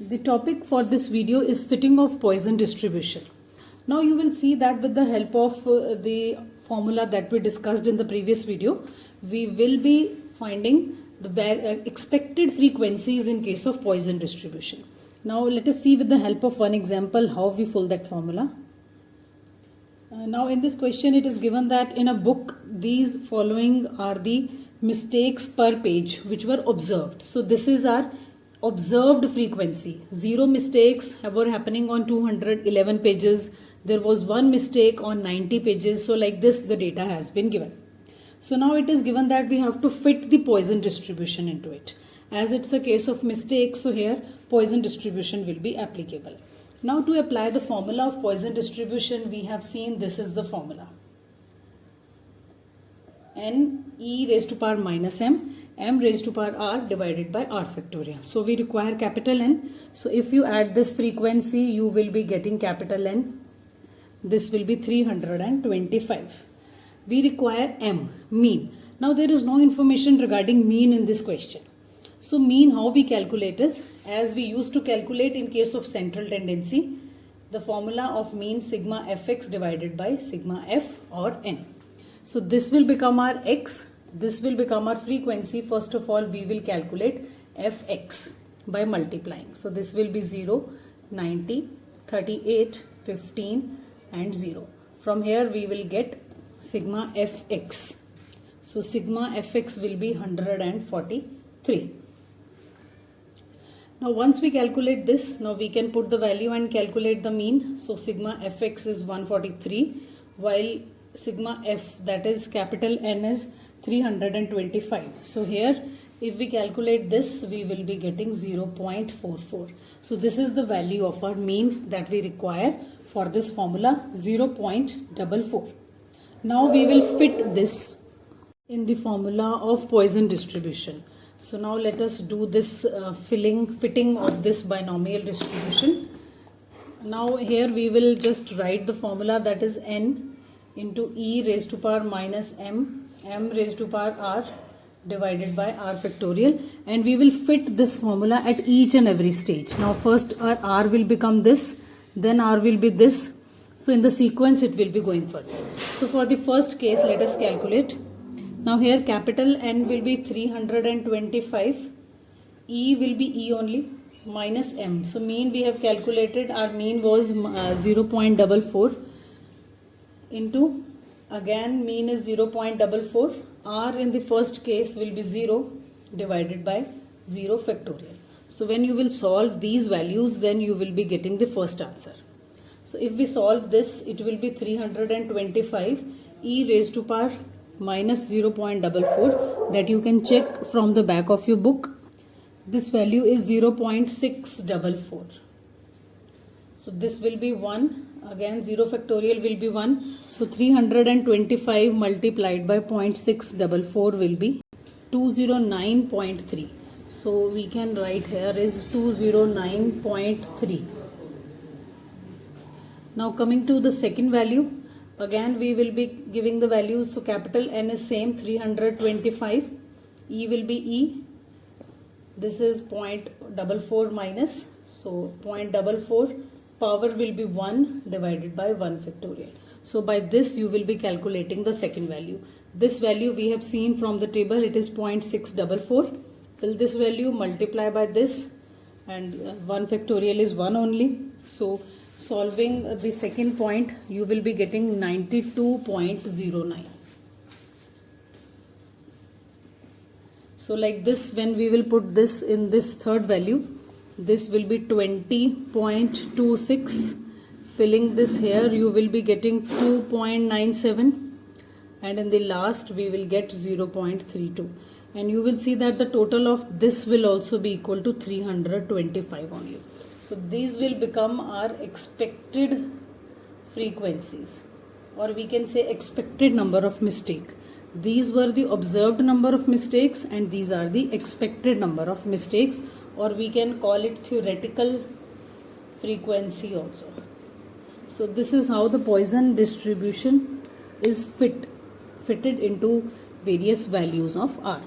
The topic for this video is fitting of Poisson distribution. Now you will see that with the help of the formula that we discussed in the previous video, we will be finding the expected frequencies in case of Poisson distribution. Now let us see with the help of one example how we fill that formula. Now in this question it is given that in a book these following are the mistakes per page which were observed. So this is our observed frequency. 0 mistakes were happening on 211 pages. There was 1 mistake on 90 pages. So like this the data has been given. So now it is given that we have to fit the Poisson distribution into it. As it's a case of mistake, so here Poisson distribution will be applicable. Now to apply the formula of Poisson distribution, we have seen this is the formula. N e raised to power minus m raised to power r divided by r factorial. So we require capital N. So if you add this frequency, you will be getting capital N. This will be 325. We require m, mean. Now there is no information regarding mean in this question. So mean, how we calculate is, as we used to calculate in case of central tendency, the formula of mean sigma fx divided by sigma f or n. So this will become our x, this will become our frequency. First of all, we will calculate fx by multiplying. So this will be 0, 90, 38, 15 and 0. From here we will get sigma fx. So sigma fx will be 143. Now once we calculate this, now we can put the value and calculate the mean. So sigma fx is 143 while sigma f, that is capital N, is 325. So here if we calculate this, we will be getting 0.44. So this is the value of our mean that we require for this formula, 0.44. Now we will fit this in the formula of Poisson distribution. So now let us do this fitting of this binomial distribution. Now here we will just write the formula, that is n into e raised to power minus m raised to power r divided by r factorial, and we will fit this formula at each and every stage. Now first our r will become this, then r will be this. So in the sequence it will be going further. So for the first case, let us calculate. Now here capital N will be 325, E will be E only, minus M. So mean we have calculated, our mean was 0.44 into, again mean is 0.44, R in the first case will be 0 divided by 0 factorial. So when you will solve these values, then you will be getting the first answer. So if we solve this, it will be 325 E raised to power minus 0.44, that you can check from the back of your book. This value is 0.644. So this will be 1, again 0 factorial will be 1. So 325 multiplied by 0.644 will be 209.3. So we can write here is 209.3. Now coming to the second value, again we will be giving the values. So capital N is same, 325, E will be E, this is 0.44 minus, so 0.44, power will be 1 divided by 1 factorial. So by this you will be calculating the second value. This value we have seen from the table, it is 0.644. Fill this value, multiply by this, and 1 factorial is 1 only. So solving the second point, you will be getting 92.09. So like this, when we will put this in this third value, this will be 20.26. Filling this here, you will be getting 2.97, and in the last we will get 0.32. And you will see that the total of this will also be equal to 325 only. So these will become our expected frequencies, or we can say expected number of mistake. These were the observed number of mistakes and these are the expected number of mistakes, or we can call it theoretical frequency also. So this is how the Poisson distribution is fitted into various values of R.